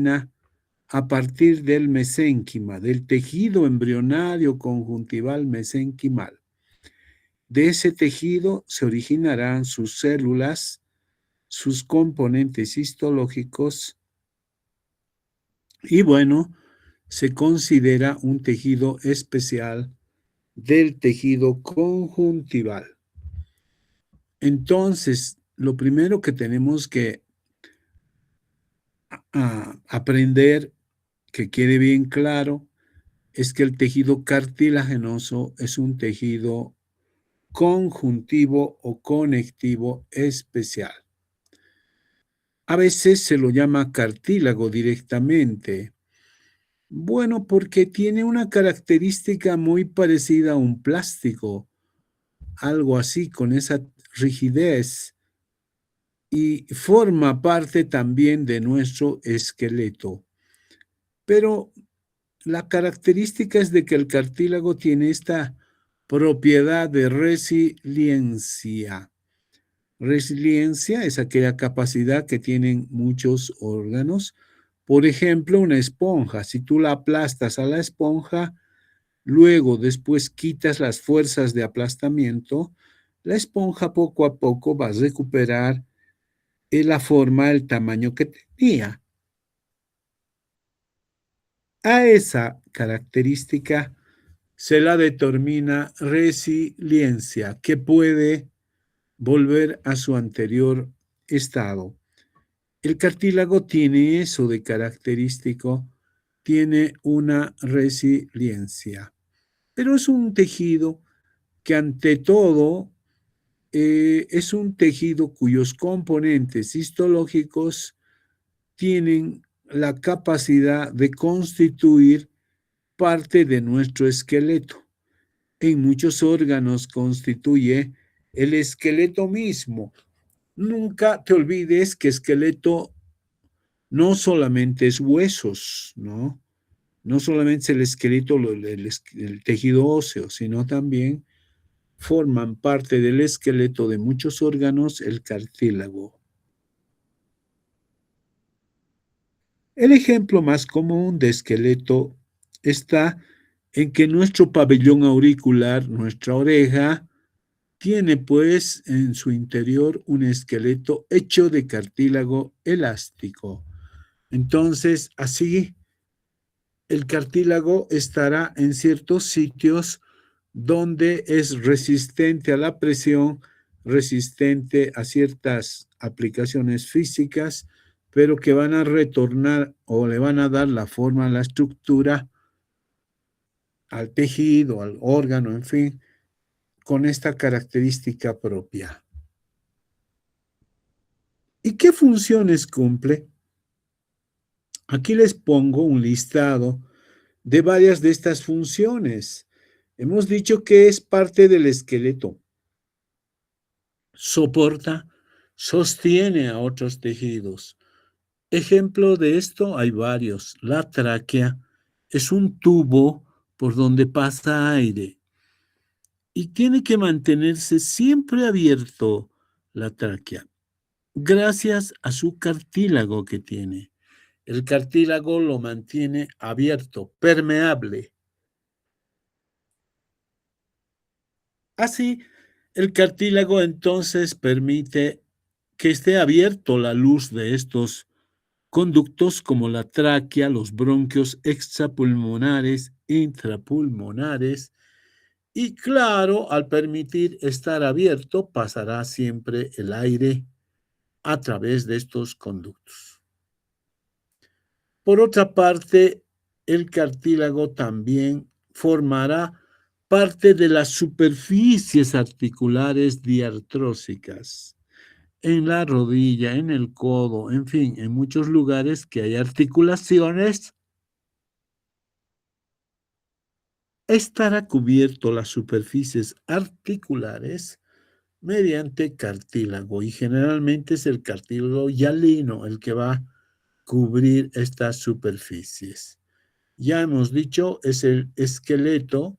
origina a partir del mesénquima, del tejido embrionario conjuntival mesenquimal. De ese tejido se originarán sus células, sus componentes histológicos y bueno, se considera un tejido especial del tejido conjuntival. Entonces, lo primero que tenemos que aprender, que quede bien claro, es que el tejido cartilaginoso es un tejido conjuntivo o conectivo especial. A veces se lo llama cartílago directamente. Bueno, porque tiene una característica muy parecida a un plástico, algo así, con esa rigidez, y forma parte también de nuestro esqueleto. Pero la característica es de que el cartílago tiene esta propiedad de resiliencia. Resiliencia es aquella capacidad que tienen muchos órganos. Por ejemplo, una esponja. Si tú la aplastas a la esponja, luego después quitas las fuerzas de aplastamiento, la esponja poco a poco va a recuperar la forma, el tamaño que tenía. A esa característica se la determina resiliencia, que puede volver a su anterior estado. El cartílago tiene eso de característico, tiene una resiliencia, pero es un tejido que ante todo es un tejido cuyos componentes histológicos tienen la capacidad de constituir parte de nuestro esqueleto. En muchos órganos constituye el esqueleto mismo. Nunca te olvides que esqueleto no solamente es huesos, ¿no? No solamente es el esqueleto, el tejido óseo, sino también forman parte del esqueleto de muchos órganos el cartílago. El ejemplo más común de esqueleto está en que nuestro pabellón auricular, nuestra oreja, tiene pues en su interior un esqueleto hecho de cartílago elástico. Entonces, así, el cartílago estará en ciertos sitios donde es resistente a la presión, resistente a ciertas aplicaciones físicas, pero que van a retornar o le van a dar la forma, la estructura al tejido, al órgano, en fin, con esta característica propia. ¿Y qué funciones cumple? Aquí les pongo un listado de varias de estas funciones. Hemos dicho que es parte del esqueleto. Soporta, sostiene a otros tejidos. Ejemplo de esto hay varios. La tráquea es un tubo por donde pasa aire y tiene que mantenerse siempre abierto la tráquea, gracias a su cartílago que tiene. El cartílago lo mantiene abierto, permeable. Así, el cartílago entonces permite que esté abierto la luz de estos conductos como la tráquea, los bronquios extrapulmonares, intrapulmonares, y claro, al permitir estar abierto, pasará siempre el aire a través de estos conductos. Por otra parte, el cartílago también formará parte de las superficies articulares diartrósicas, en la rodilla, en el codo, en fin, en muchos lugares que hay articulaciones, estará cubierto las superficies articulares mediante cartílago y generalmente es el cartílago hialino el que va a cubrir estas superficies. Ya hemos dicho, es el esqueleto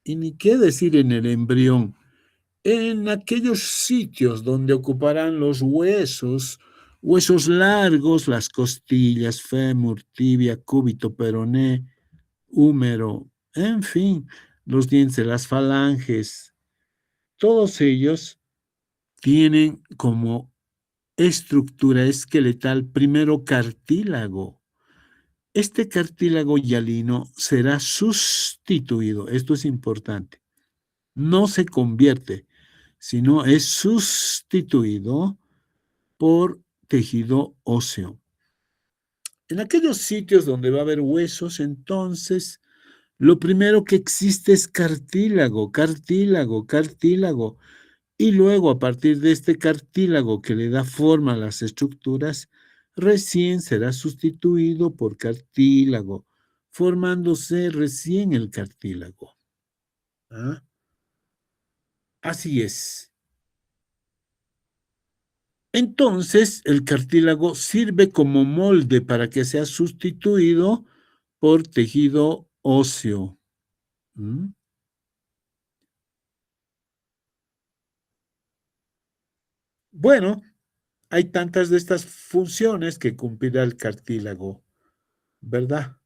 y ni qué decir en el embrión. En aquellos sitios donde ocuparán los huesos Huesos largos, las costillas, fémur, tibia, cúbito, peroné, húmero, en fin, los dientes de las falanges, todos ellos tienen como estructura esqueletal primero cartílago. Este cartílago hialino será sustituido, esto es importante, no se convierte, sino es sustituido por tejido óseo. En aquellos sitios donde va a haber huesos, entonces, lo primero que existe es cartílago, cartílago, cartílago. Y luego, a partir de este cartílago que le da forma a las estructuras, recién será sustituido por cartílago, formándose recién el cartílago. ¿Ah? Así es. Entonces, el cartílago sirve como molde para que sea sustituido por tejido óseo. ¿Mm? Bueno, hay tantas de estas funciones que cumplirá el cartílago, ¿verdad?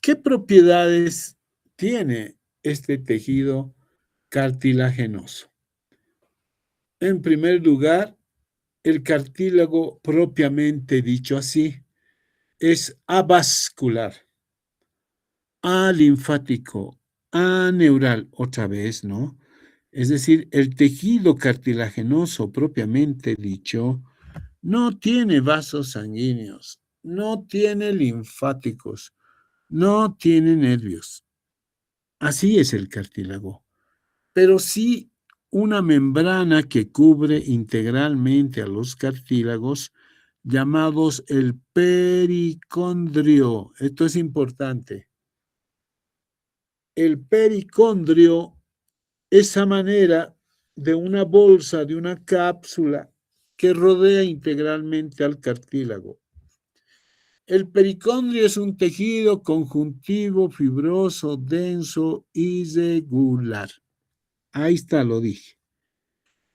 ¿Qué propiedades tiene este tejido cartilaginoso? En primer lugar, el cartílago propiamente dicho así es avascular, alinfático, aneural, otra vez, ¿no? Es decir, el tejido cartilaginoso propiamente dicho no tiene vasos sanguíneos, no tiene linfáticos, no tiene nervios. Así es el cartílago, pero sí una membrana que cubre integralmente a los cartílagos llamados el pericondrio. Esto es importante. El pericondrio, esa manera de una bolsa, de una cápsula que rodea integralmente al cartílago. El pericondrio es un tejido conjuntivo, fibroso, denso, irregular. Ahí está, lo dije.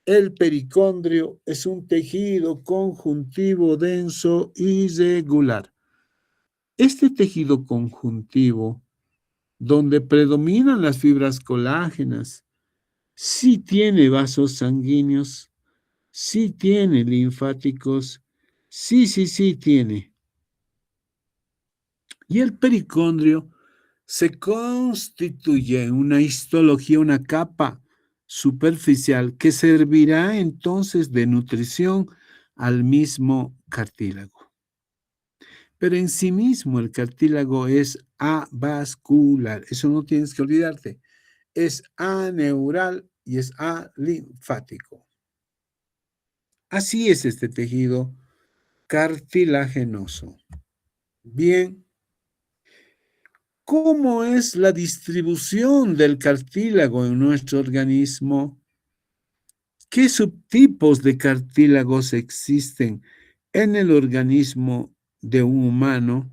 El pericondrio es un tejido conjuntivo, denso, irregular. Este tejido conjuntivo, donde predominan las fibras colágenas, sí tiene vasos sanguíneos, sí tiene linfáticos, sí tiene. Y el pericondrio se constituye en una histología, una capa superficial que servirá entonces de nutrición al mismo cartílago. Pero en sí mismo el cartílago es avascular, eso no tienes que olvidarte, es aneural y es alinfático. Así es este tejido cartilaginoso. Bien, ¿cómo es la distribución del cartílago en nuestro organismo? ¿Qué subtipos de cartílagos existen en el organismo de un humano?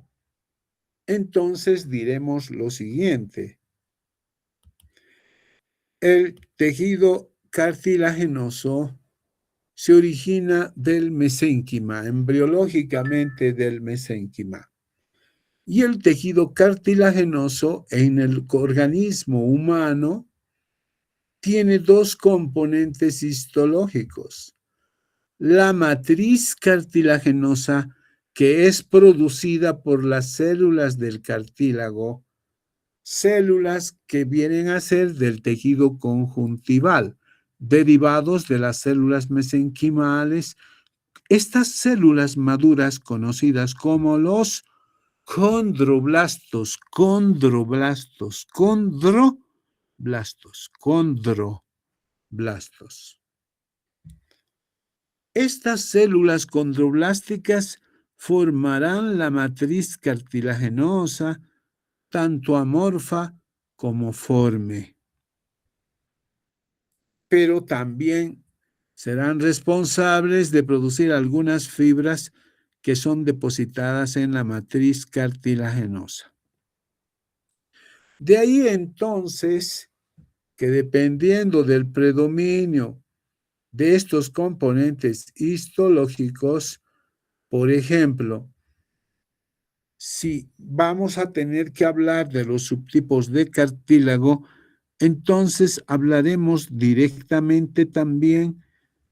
Entonces diremos lo siguiente. El tejido cartilaginoso se origina del mesénquima, embriológicamente del mesénquima. Y el tejido cartilaginoso en el organismo humano tiene dos componentes histológicos. La matriz cartilaginosa, que es producida por las células del cartílago, células que vienen a ser del tejido conjuntival, derivados de las células mesenquimales. Estas células maduras, conocidas como los condroblastos, condroblastos. Estas células condroblásticas formarán la matriz cartilaginosa, tanto amorfa como forme. Pero también serán responsables de producir algunas fibras que son depositadas en la matriz cartilaginosa. De ahí entonces que dependiendo del predominio de estos componentes histológicos, por ejemplo, si vamos a tener que hablar de los subtipos de cartílago, entonces hablaremos directamente también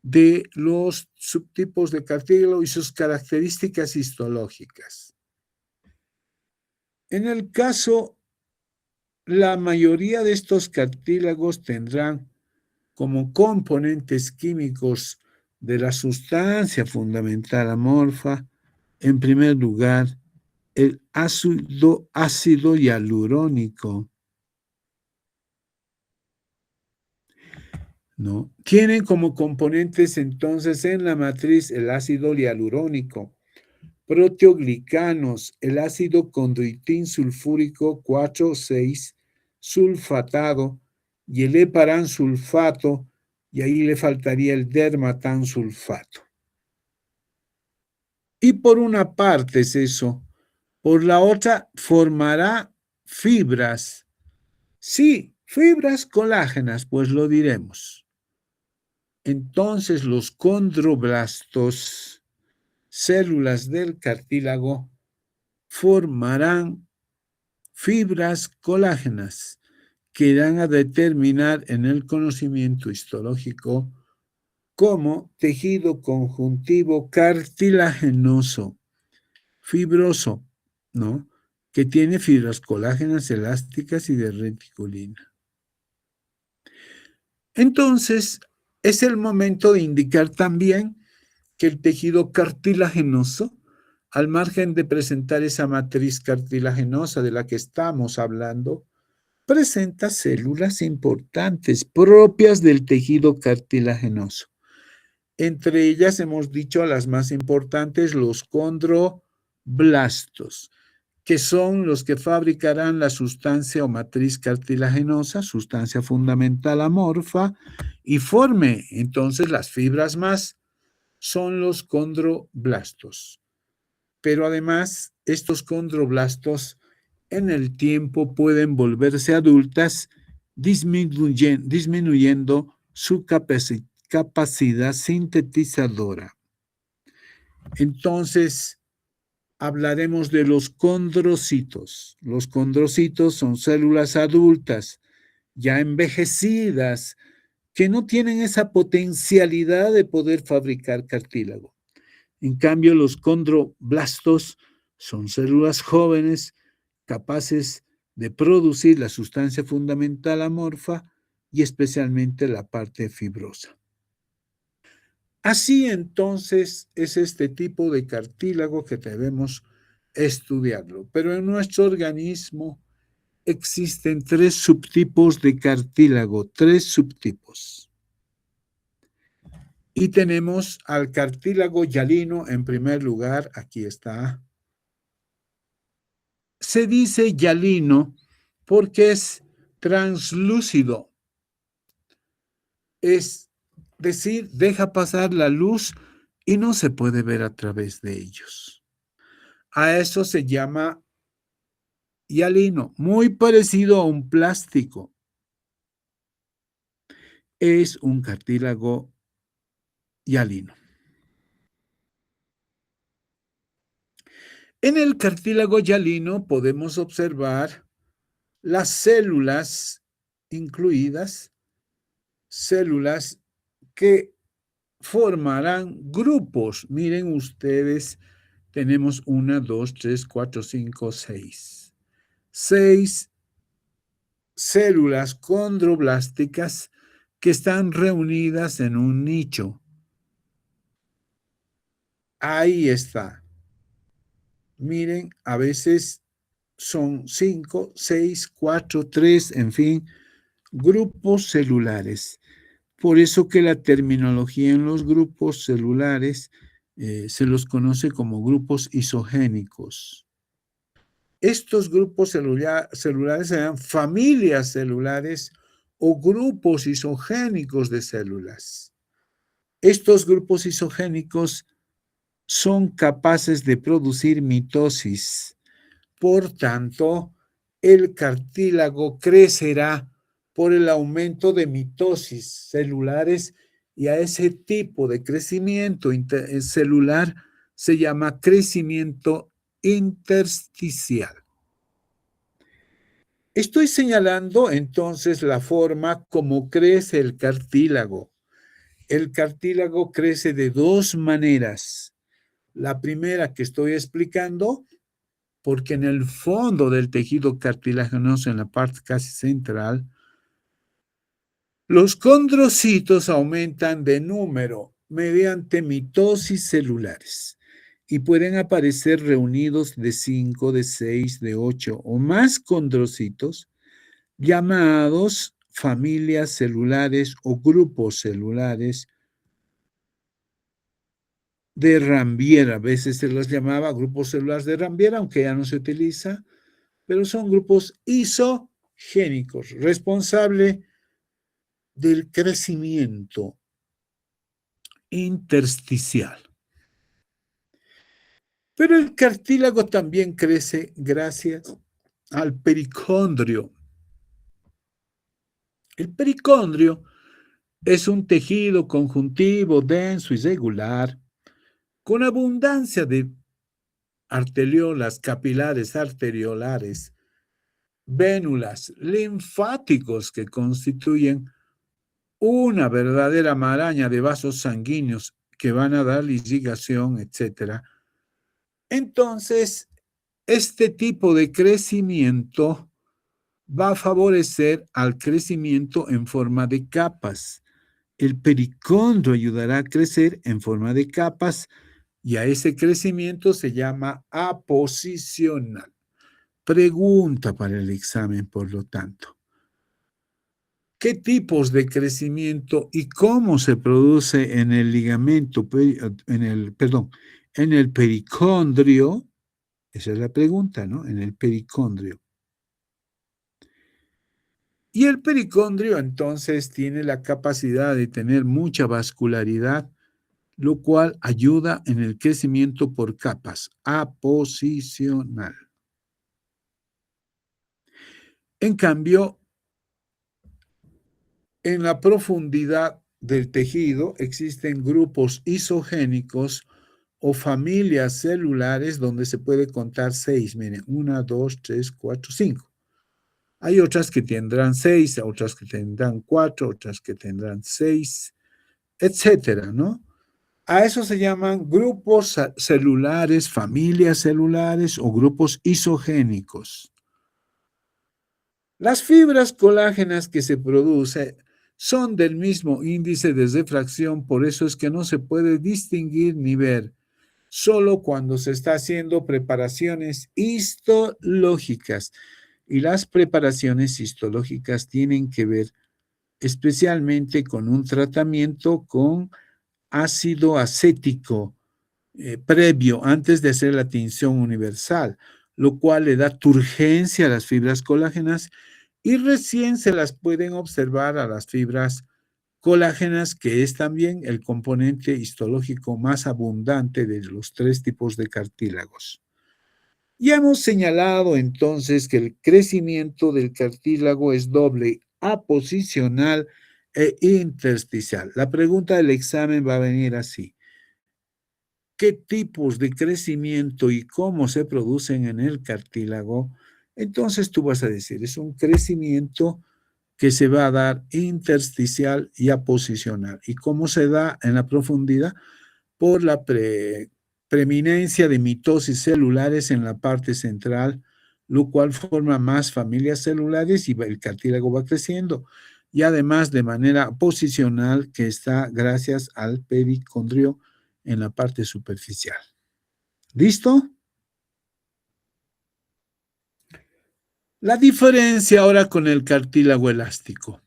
de los subtipos de cartílago y sus características histológicas. En el caso, la mayoría de estos cartílagos tendrán como componentes químicos de la sustancia fundamental amorfa, en primer lugar, el ácido hialurónico, ¿no? Tienen como componentes entonces en la matriz el ácido hialurónico, proteoglicanos, el ácido condroitín sulfúrico 4,6 sulfatado y el heparan sulfato, y ahí le faltaría el dermatan sulfato. Y por una parte es eso, por la otra formará fibras. Sí, fibras colágenas, pues lo diremos. Entonces los condroblastos, células del cartílago, formarán fibras colágenas que irán a determinar en el conocimiento histológico como tejido conjuntivo cartilaginoso, fibroso, ¿no? Que tiene fibras colágenas elásticas y de reticulina. Entonces, es el momento de indicar también que el tejido cartilaginoso, al margen de presentar esa matriz cartilaginosa de la que estamos hablando, presenta células importantes propias del tejido cartilaginoso. Entre ellas hemos dicho a las más importantes los condroblastos, que son los que fabricarán la sustancia o matriz cartilaginosa, sustancia fundamental amorfa, y forme entonces las fibras más, son los condroblastos. Pero además, estos condroblastos en el tiempo pueden volverse adultas, disminuyendo su capacidad sintetizadora. Entonces, hablaremos de los condrocitos. Los condrocitos son células adultas, ya envejecidas, que no tienen esa potencialidad de poder fabricar cartílago. En cambio, los condroblastos son células jóvenes capaces de producir la sustancia fundamental amorfa y especialmente la parte fibrosa. Así entonces es este tipo de cartílago que debemos estudiarlo. Pero en nuestro organismo existen 3 subtipos de cartílago, 3 subtipos. Y tenemos al cartílago hialino en primer lugar, aquí está. Se dice hialino porque es translúcido, es decir, deja pasar la luz y no se puede ver a través de ellos. A eso se llama hialino, muy parecido a un plástico. Es un cartílago hialino. En el cartílago hialino podemos observar las células incluidas, células que formarán grupos. Miren ustedes, tenemos 1, 2, 3, 4, 5, 6. 6 células condroblásticas que están reunidas en un nicho. Ahí está. Miren, a veces son 5, 6, 4, 3, en fin, grupos celulares. Por eso que la terminología en los grupos celulares se los conoce como grupos isogénicos. Estos grupos celulares se llaman familias celulares o grupos isogénicos de células. Estos grupos isogénicos son capaces de producir mitosis. Por tanto, el cartílago crecerá por el aumento de mitosis celulares y a ese tipo de crecimiento celular se llama crecimiento intersticial. Estoy señalando entonces la forma como crece el cartílago. El cartílago crece de dos maneras. La primera que estoy explicando, porque en el fondo del tejido cartilaginoso, en la parte casi central, los condrocitos aumentan de número mediante mitosis celulares y pueden aparecer reunidos de 5, de 6, de 8 o más condrocitos llamados familias celulares o grupos celulares de Rambier. A veces se los llamaba grupos celulares de Rambier, aunque ya no se utiliza, pero son grupos isogénicos, responsable del crecimiento intersticial. Pero el cartílago también crece gracias al pericondrio. El pericondrio es un tejido conjuntivo denso y regular con abundancia de arteriolas, capilares arteriolares, vénulas, linfáticos que constituyen una verdadera maraña de vasos sanguíneos que van a dar irrigación, etc. Entonces, este tipo de crecimiento va a favorecer al crecimiento en forma de capas. El pericondrio ayudará a crecer en forma de capas y a ese crecimiento se llama aposicional. Pregunta para el examen, por lo tanto. ¿Qué tipos de crecimiento y cómo se produce en el ligamento, en el pericondrio? Esa es la pregunta, ¿no? En el pericondrio. Y el pericondrio entonces tiene la capacidad de tener mucha vascularidad, lo cual ayuda en el crecimiento por capas, aposicional. En cambio, en la profundidad del tejido existen grupos isogénicos o familias celulares donde se puede contar 6. Miren, 1, 2, 3, 4, 5. Hay otras que tendrán 6, otras que tendrán 4, otras que tendrán 6, etcétera, ¿no? A eso se llaman grupos celulares, familias celulares o grupos isogénicos. Las fibras colágenas que se producen son del mismo índice de refracción, por eso es que no se puede distinguir ni ver, solo cuando se está haciendo preparaciones histológicas. Y las preparaciones histológicas tienen que ver especialmente con un tratamiento con ácido acético previo, antes de hacer la tinción universal, lo cual le da turgencia a las fibras colágenas y recién se las pueden observar a las fibras colágenas, que es también el componente histológico más abundante de los 3 tipos de cartílagos. Ya hemos señalado entonces que el crecimiento del cartílago es doble, aposicional e intersticial. La pregunta del examen va a venir así. ¿Qué tipos de crecimiento y cómo se producen en el cartílago? Entonces tú vas a decir, es un crecimiento que se va a dar intersticial y aposicional. ¿Y cómo se da en la profundidad? Por la preeminencia de mitosis celulares en la parte central, lo cual forma más familias celulares y el cartílago va creciendo. Y además de manera posicional, que está gracias al pericondrio en la parte superficial. ¿Listo? La diferencia ahora con el cartílago elástico.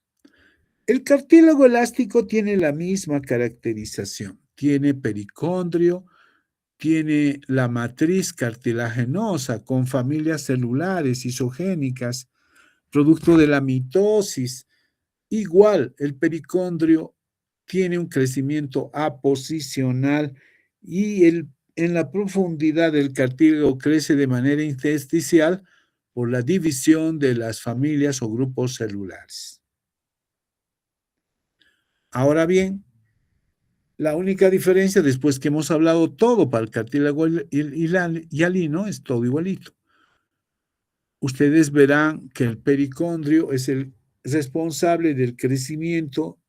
El cartílago elástico tiene la misma caracterización. Tiene pericondrio, tiene la matriz cartilaginosa con familias celulares isogénicas, producto de la mitosis. Igual, el pericondrio tiene un crecimiento aposicional y en la profundidad del cartílago crece de manera intersticial por la división de las familias o grupos celulares. Ahora bien, La única diferencia, después que hemos hablado todo para el cartílago hialino, es todo igualito. Ustedes verán que el pericondrio es el responsable del crecimiento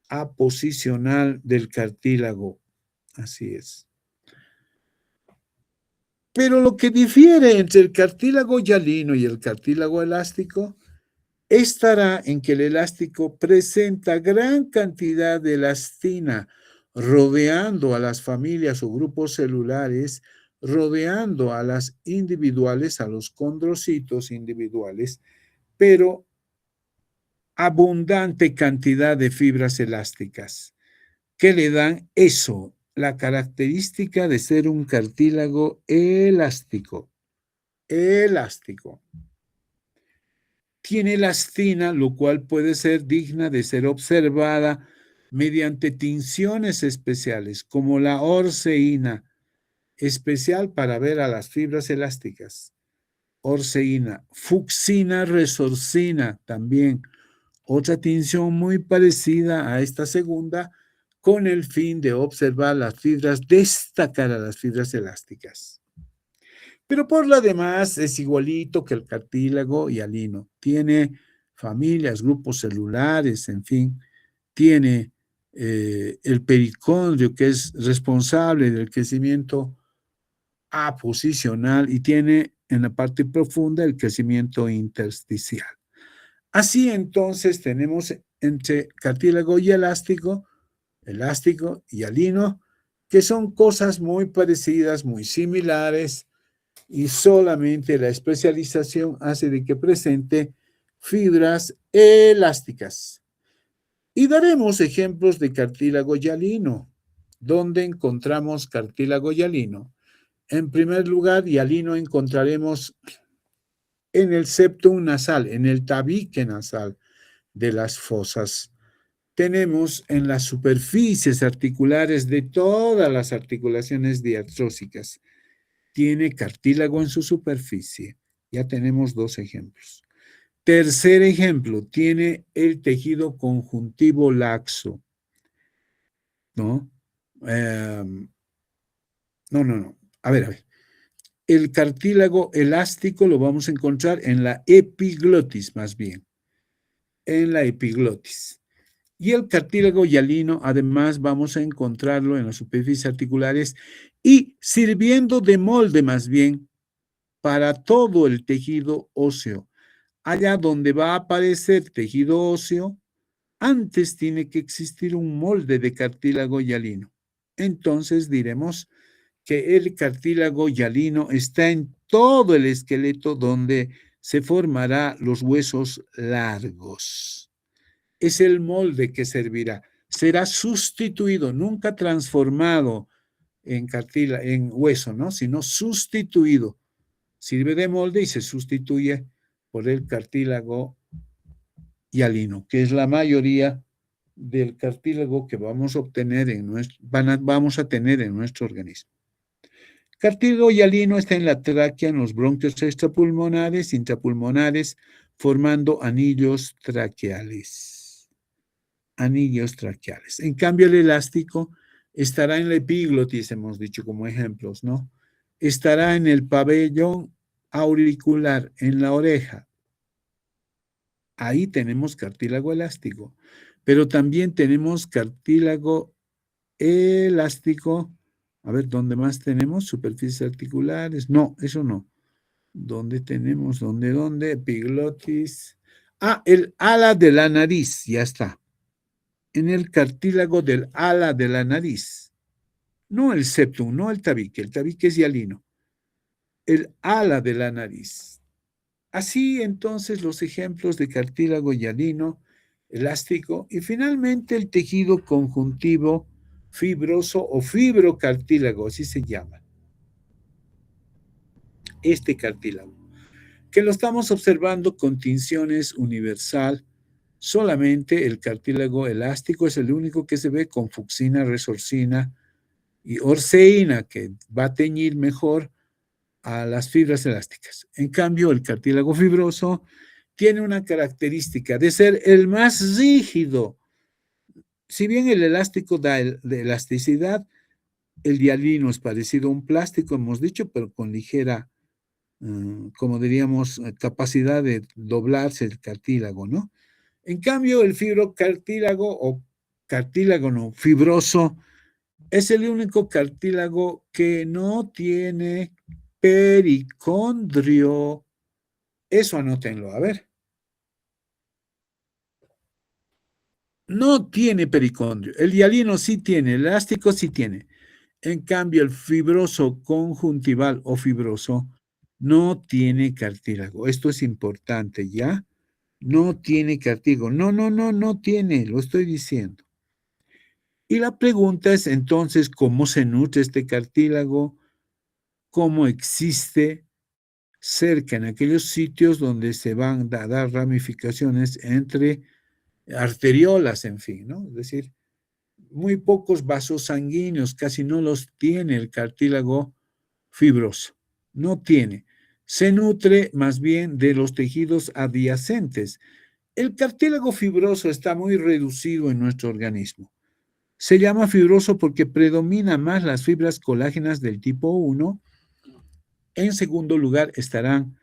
aposicional del cartílago. Así es. Pero lo que difiere entre el cartílago hialino y el cartílago elástico estará en que el elástico presenta gran cantidad de elastina rodeando a las familias o grupos celulares, rodeando a las individuales, a los condrocitos individuales, pero abundante cantidad de fibras elásticas que le dan eso, la característica de ser un cartílago elástico. Elástico. Tiene elastina, lo cual puede ser digna de ser observada mediante tinciones especiales, como la orceína, especial para ver a las fibras elásticas. Orceína, fucsina resorcina también, otra tinción muy parecida a esta segunda, con el fin de observar las fibras, destacar a las fibras elásticas. Pero por lo demás es igualito que el cartílago hialino. Tiene familias, grupos celulares, en fin, tiene el pericondrio que es responsable del crecimiento aposicional y tiene en la parte profunda el crecimiento intersticial. Así entonces tenemos entre cartílago y elástico y hialino, que son cosas muy parecidas, muy similares, y solamente la especialización hace de que presente fibras elásticas. Y daremos ejemplos de cartílago hialino. ¿Dónde encontramos cartílago hialino? En primer lugar, hialino encontraremos en el septum nasal, en el tabique nasal de las fosas. Tenemos en las superficies articulares de todas las articulaciones diartrósicas. Tiene cartílago en su superficie. Ya tenemos dos ejemplos. Tercer ejemplo, tiene el tejido conjuntivo laxo, ¿no? No. A ver. El cartílago elástico lo vamos a encontrar en la epiglotis, más bien. En la epiglotis. Y el cartílago hialino, además, vamos a encontrarlo en las superficies articulares y sirviendo de molde, más bien, para todo el tejido óseo. Allá donde va a aparecer tejido óseo, antes tiene que existir un molde de cartílago hialino. Entonces diremos que el cartílago hialino está en todo el esqueleto donde se formará los huesos largos. Es el molde que servirá. Será sustituido, nunca transformado en hueso, ¿no? Sino sustituido. Sirve de molde y se sustituye por el cartílago hialino, que es la mayoría del cartílago que vamos a obtener vamos a tener en nuestro organismo. Cartílago hialino está en la tráquea, en los bronquios extrapulmonares, intrapulmonares, formando anillos traqueales. Anillos traqueales. En cambio, el elástico estará en la epiglotis, hemos dicho como ejemplos, ¿no? Estará en el pabellón auricular, en la oreja. Ahí tenemos cartílago elástico, pero también tenemos cartílago elástico. A ver, ¿dónde más tenemos? Superficies articulares. No, eso no. ¿Dónde tenemos? ¿Dónde? Epiglotis. Ah, el ala de la nariz, ya está. En el cartílago del ala de la nariz. No el septum, no el tabique es hialino. El ala de la nariz. Así entonces los ejemplos de cartílago hialino, elástico y finalmente el tejido conjuntivo fibroso o fibrocartílago, así se llama. Este cartílago, que lo estamos observando con tinciones universal. Solamente el cartílago elástico es el único que se ve con fucsina, resorcina y orceína, que va a teñir mejor a las fibras elásticas. En cambio, el cartílago fibroso tiene una característica de ser el más rígido si bien el elástico da de elasticidad, el hialino es parecido a un plástico, hemos dicho, pero con ligera, como diríamos, capacidad de doblarse el cartílago, ¿no? En cambio, el fibrocartílago o cartílago no, fibroso es el único cartílago que no tiene pericondrio. Eso anótenlo, a ver. No tiene pericondrio. El hialino sí tiene, el elástico sí tiene. En cambio, el fibroso conjuntival o fibroso no tiene cartílago. Esto es importante, ¿ya? No tiene cartílago. No, no, no, no tiene, lo estoy diciendo. Y la pregunta es entonces, ¿cómo se nutre este cartílago? ¿Cómo existe cerca en aquellos sitios donde se van a dar ramificaciones entre arteriolas, en fin, ¿no? Es decir, muy pocos vasos sanguíneos, casi no los tiene el cartílago fibroso, no tiene. Se nutre más bien de los tejidos adyacentes. El cartílago fibroso está muy reducido en nuestro organismo. Se llama fibroso porque predomina más las fibras colágenas del tipo 1. En segundo lugar estarán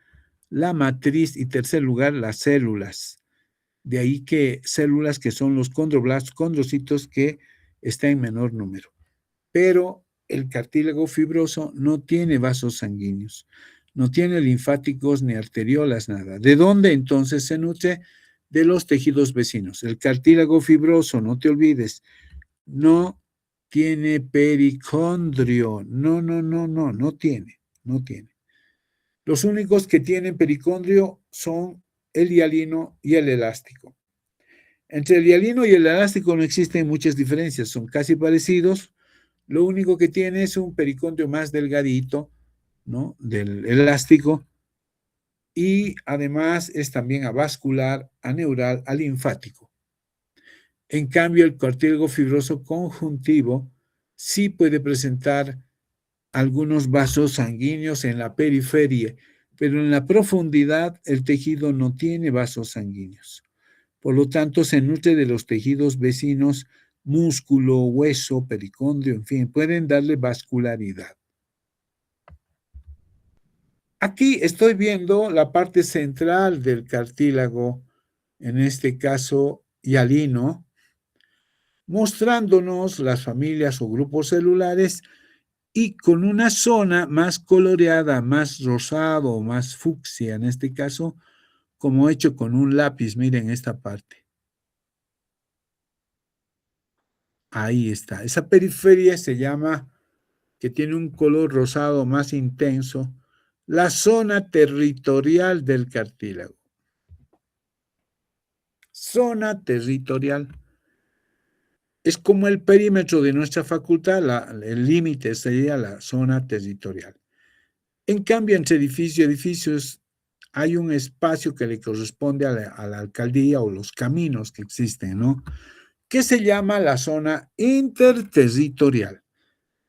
la matriz y tercer lugar las células. De ahí que células que son los condroblastos, condrocitos que está en menor número. Pero el cartílago fibroso no tiene vasos sanguíneos, no tiene linfáticos ni arteriolas, nada. ¿De dónde entonces se nutre? De los tejidos vecinos. El cartílago fibroso, no te olvides, no tiene pericondrio. No, no, no, no, no tiene, no tiene. Los únicos que tienen pericondrio son el hialino y el elástico. Entre el hialino y el elástico no existen muchas diferencias, son casi parecidos. Lo único que tiene es un pericondrio más delgadito, ¿no? Del elástico, y además es también avascular, aneural, alinfático. En cambio, el cartílago fibroso conjuntivo sí puede presentar algunos vasos sanguíneos en la periferia, pero en la profundidad el tejido no tiene vasos sanguíneos. Por lo tanto, se nutre de los tejidos vecinos, músculo, hueso, pericondrio, en fin, pueden darle vascularidad. Aquí estoy viendo la parte central del cartílago, en este caso hialino, mostrándonos las familias o grupos celulares y con una zona más coloreada, más rosado, más fucsia, en este caso, como hecho con un lápiz, miren esta parte. Ahí está. Esa periferia se llama, que tiene un color rosado más intenso, la zona territorial del cartílago. Zona territorial. Es como el perímetro de nuestra facultad, el límite sería la zona territorial. En cambio, entre edificio y edificios hay un espacio que le corresponde a la alcaldía o los caminos que existen, ¿no? Que se llama la zona interterritorial.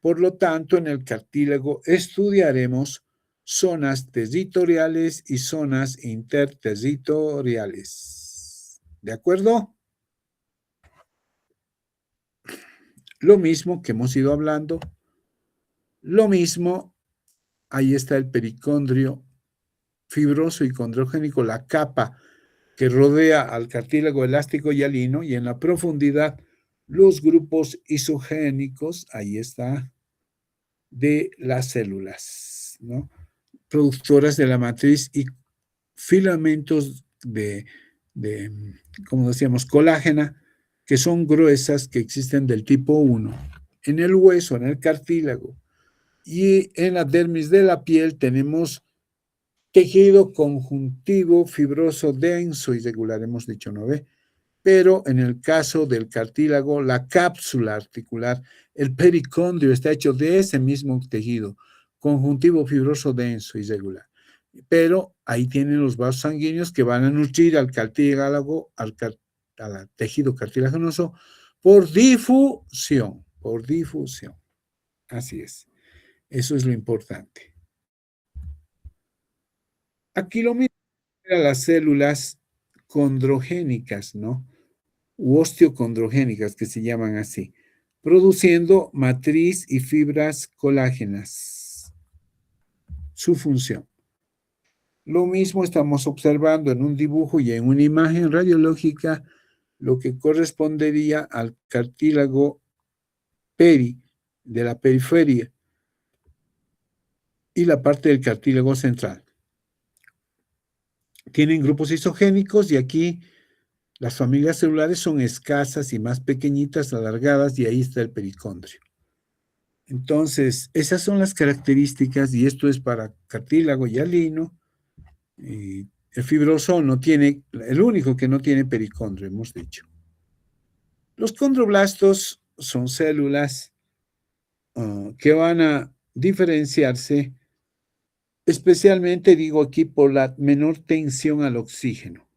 Por lo tanto, en el cartílago estudiaremos zonas territoriales y zonas interterritoriales. ¿De acuerdo? Lo mismo que hemos ido hablando, lo mismo, ahí está el pericondrio fibroso y condrogénico, la capa que rodea al cartílago elástico y hialino, y en la profundidad los grupos isogénicos, ahí está, de las células, ¿no? Productoras de la matriz y filamentos de, como decíamos, colágena, que son gruesas, que existen del tipo 1, en el hueso, en el cartílago. Y en la dermis de la piel tenemos tejido conjuntivo fibroso denso y regular, hemos dicho, ¿no ve? Pero en el caso del cartílago, la cápsula articular, el pericondrio está hecho de ese mismo tejido, conjuntivo fibroso denso y regular. Pero ahí tienen los vasos sanguíneos que van a nutrir al cartílago, al tejido cartilaginoso, por difusión, por difusión. Así es. Eso es lo importante. Aquí lo mismo eran las células condrogénicas, ¿no? u osteocondrogénicas, que se llaman así, produciendo matriz y fibras colágenas. Su función. Lo mismo estamos observando en un dibujo y en una imagen radiológica lo que correspondería al cartílago de la periferia y la parte del cartílago central. Tienen grupos isogénicos y aquí las familias celulares son escasas y más pequeñitas, alargadas, y ahí está el pericondrio. Entonces, esas son las características, y esto es para cartílago hialino. El fibroso no tiene, el único que no tiene pericondrio, hemos dicho. Los condroblastos son células que van a diferenciarse, especialmente, digo aquí, por la menor tensión al oxígeno,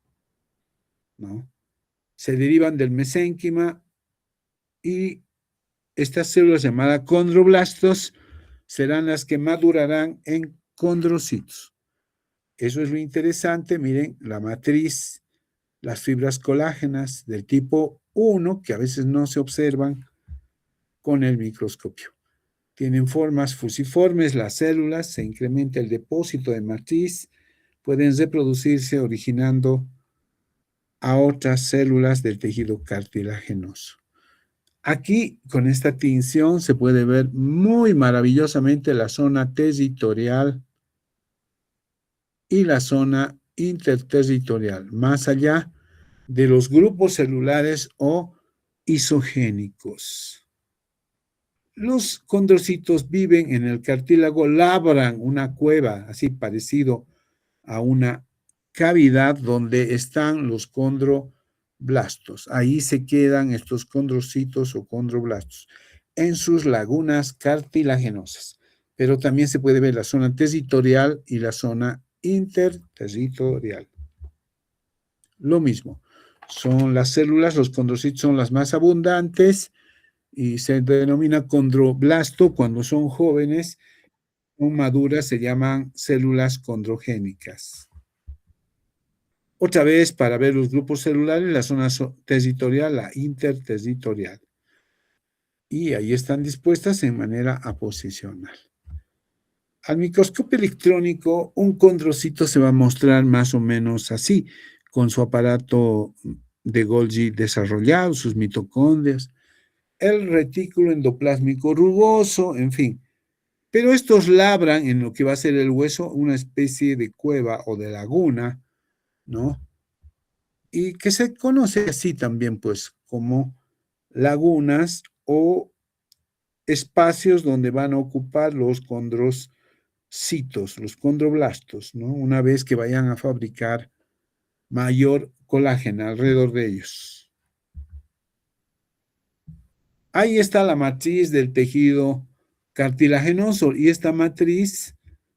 ¿no? Se derivan del mesénquima y estas células llamadas condroblastos serán las que madurarán en condrocitos. Eso es lo interesante. Miren, la matriz, las fibras colágenas del tipo 1, que a veces no se observan con el microscopio. Tienen formas fusiformes las células, se incrementa el depósito de matriz, pueden reproducirse originando a otras células del tejido cartilaginoso. Aquí, con esta tinción, se puede ver muy maravillosamente la zona territorial y la zona interterritorial, más allá de los grupos celulares o isogénicos. Los condrocitos viven en el cartílago, labran una cueva, así parecido a una cavidad donde están los condroblastos. Ahí se quedan estos condrocitos o condroblastos en sus lagunas cartilaginosas. Pero también se puede ver la zona territorial y la zona interterritorial. Lo mismo, son las células, los condrocitos son las más abundantes y se denomina condroblasto cuando son jóvenes, o maduras se llaman células condrogénicas. Otra vez, para ver los grupos celulares, la zona territorial, la interterritorial. Y ahí están dispuestas en manera aposicional. Al microscopio electrónico, un condrocito se va a mostrar más o menos así, con su aparato de Golgi desarrollado, sus mitocondrias, el retículo endoplásmico rugoso, en fin. Pero estos labran en lo que va a ser el hueso una especie de cueva o de laguna, ¿no? Y que se conoce así también, pues, como lagunas o espacios donde van a ocupar los condrocitos, los condroblastos, ¿no? Una vez que vayan a fabricar mayor colágeno alrededor de ellos. Ahí está la matriz del tejido cartilaginoso y esta matriz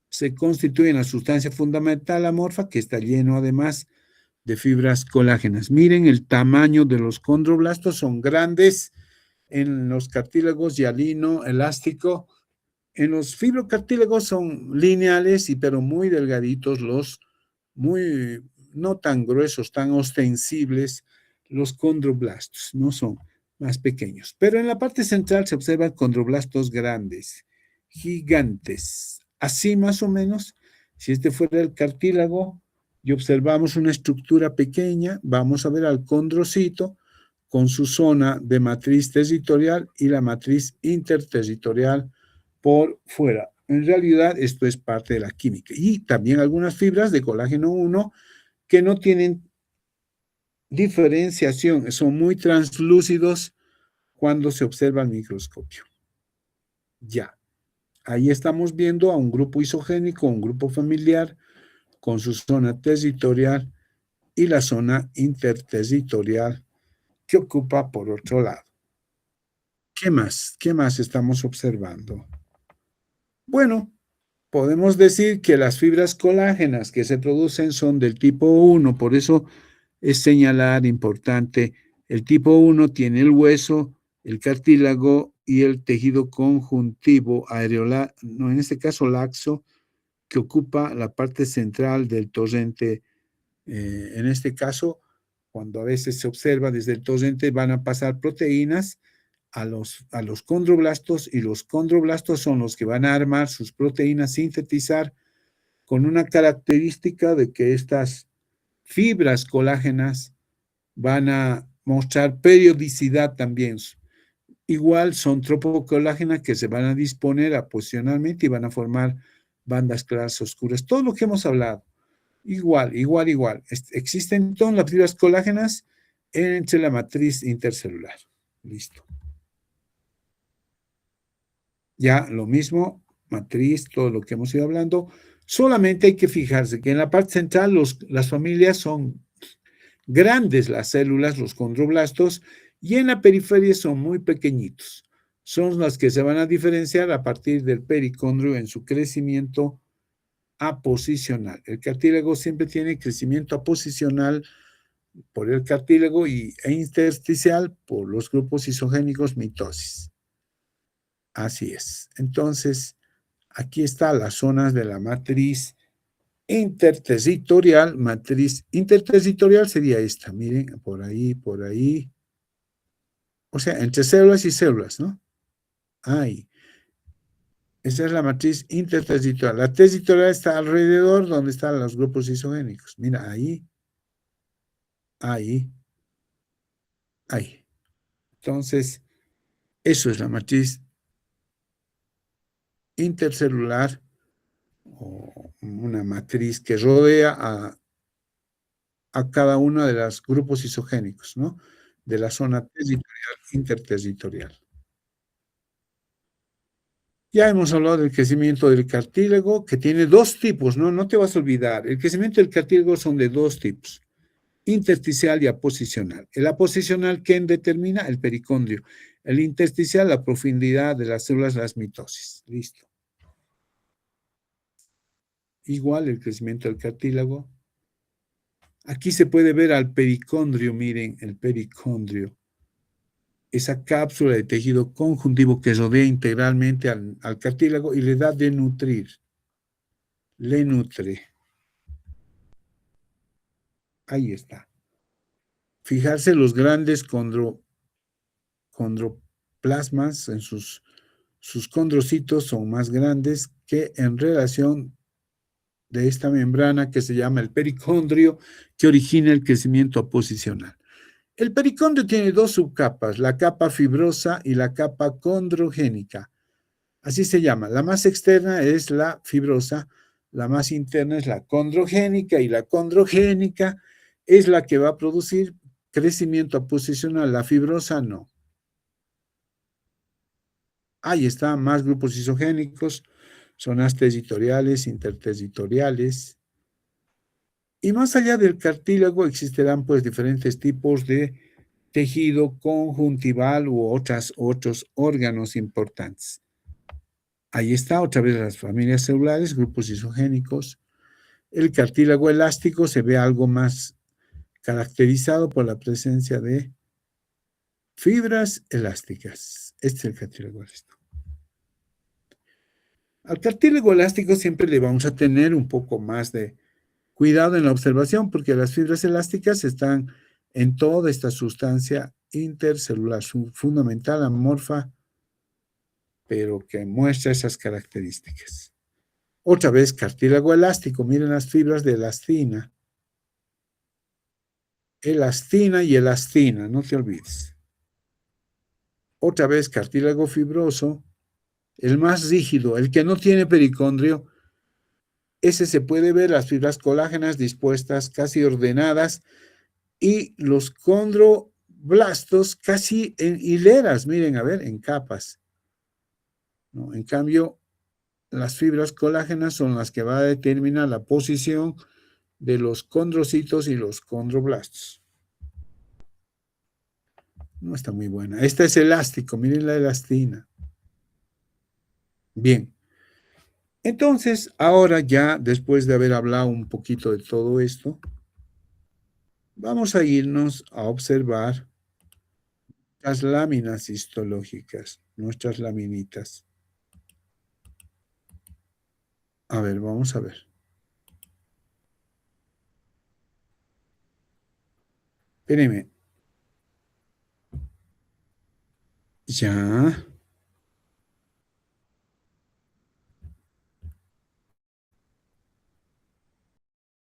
se constituye en la sustancia fundamental amorfa que está lleno además de fibras colágenas. Miren el tamaño de los condroblastos, son grandes en los cartílagos hialino, elástico. En los fibrocartílagos son lineales pero muy delgaditos, muy no tan gruesos, tan ostensibles, los condroblastos, no son más pequeños. Pero en la parte central se observan condroblastos grandes, gigantes. Así más o menos, si este fuera el cartílago y observamos una estructura pequeña, vamos a ver al condrocito con su zona de matriz territorial y la matriz interterritorial por fuera. En realidad, esto es parte de la química. Y también algunas fibras de colágeno 1 que no tienen diferenciación, son muy translúcidos cuando se observa al microscopio. Ya, ahí estamos viendo a un grupo isogénico, un grupo familiar, con su zona territorial y la zona interterritorial que ocupa por otro lado. ¿Qué más? ¿Qué más estamos observando? Bueno, podemos decir que las fibras colágenas que se producen son del tipo 1, por eso es señalar importante, el tipo 1 tiene el hueso, el cartílago y el tejido conjuntivo areolar, no, en este caso laxo, que ocupa la parte central del torrente, en este caso cuando a veces se observa desde el torrente, van a pasar proteínas a los condroblastos, y los condroblastos son los que van a armar sus proteínas, sintetizar, con una característica de que estas fibras colágenas van a mostrar periodicidad también. Igual son tropocolágenas que se van a disponer posicionalmente y van a formar bandas claras oscuras. Todo lo que hemos hablado. Igual, igual, igual. Existen todas las fibras colágenas entre la matriz intercelular. Listo. Ya lo mismo, matriz, todo lo que hemos ido hablando. Solamente hay que fijarse que en la parte central las familias son grandes, las células, los condroblastos, y en la periferia son muy pequeñitos. Son las que se van a diferenciar a partir del pericondrio en su crecimiento aposicional. El cartílago siempre tiene crecimiento aposicional por el cartílago e intersticial por los grupos isogénicos mitosis. Así es. Entonces, aquí están las zonas de la matriz interterritorial. Matriz interterritorial sería esta, miren, por ahí, por ahí. O sea, entre células y células, ¿no? Ahí. Esa es la matriz interterritorial. La territorial está alrededor donde están los grupos isogénicos. Mira, ahí, ahí, ahí. Entonces, eso es la matriz intercelular, o una matriz que rodea a cada uno de los grupos isogénicos, ¿no? De la zona territorial, interterritorial. Ya hemos hablado del crecimiento del cartílago, que tiene dos tipos, ¿no? No te vas a olvidar. El crecimiento del cartílago son de dos tipos: intersticial y aposicional. El aposicional, ¿quién determina? El pericondrio. El intersticial, la profundidad de las células, las mitosis. Listo. Igual el crecimiento del cartílago. Aquí se puede ver al pericondrio, miren, el pericondrio. Esa cápsula de tejido conjuntivo que rodea integralmente al cartílago y le da de nutrir. Le nutre. Ahí está. Fijarse los grandes condroplasmas en sus condrocitos son más grandes que en relación de esta membrana que se llama el pericondrio, que origina el crecimiento aposicional. El pericondrio tiene dos subcapas, la capa fibrosa y la capa condrogénica. Así se llama. La más externa es la fibrosa, la más interna es la condrogénica, y la condrogénica es la que va a producir crecimiento aposicional. La fibrosa no. Ahí están más grupos isogénicos, zonas territoriales, interterritoriales. Y más allá del cartílago existirán pues diferentes tipos de tejido conjuntival u otros órganos importantes. Ahí está otra vez las familias celulares, grupos isogénicos. El cartílago elástico se ve algo más caracterizado por la presencia de fibras elásticas. Este es el cartílago elástico. Al cartílago elástico siempre le vamos a tener un poco más de cuidado en la observación, porque las fibras elásticas están en toda esta sustancia intercelular, fundamental, amorfa, pero que muestra esas características. Otra vez, cartílago elástico, miren las fibras de elastina. Elastina y elastina, no te olvides. Otra vez, cartílago fibroso, el más rígido, el que no tiene pericondrio. Ese se puede ver las fibras colágenas dispuestas casi ordenadas y los condroblastos casi en hileras, miren, a ver, en capas, ¿no? En cambio, las fibras colágenas son las que van a determinar la posición de los condrocitos y los condroblastos. No está muy buena. Esta es elástico, miren la elastina. Bien. Entonces, ahora ya, después de haber hablado un poquito de todo esto, vamos a irnos a observar las láminas histológicas, nuestras laminitas. A ver, vamos a ver. Espéreme. Ya.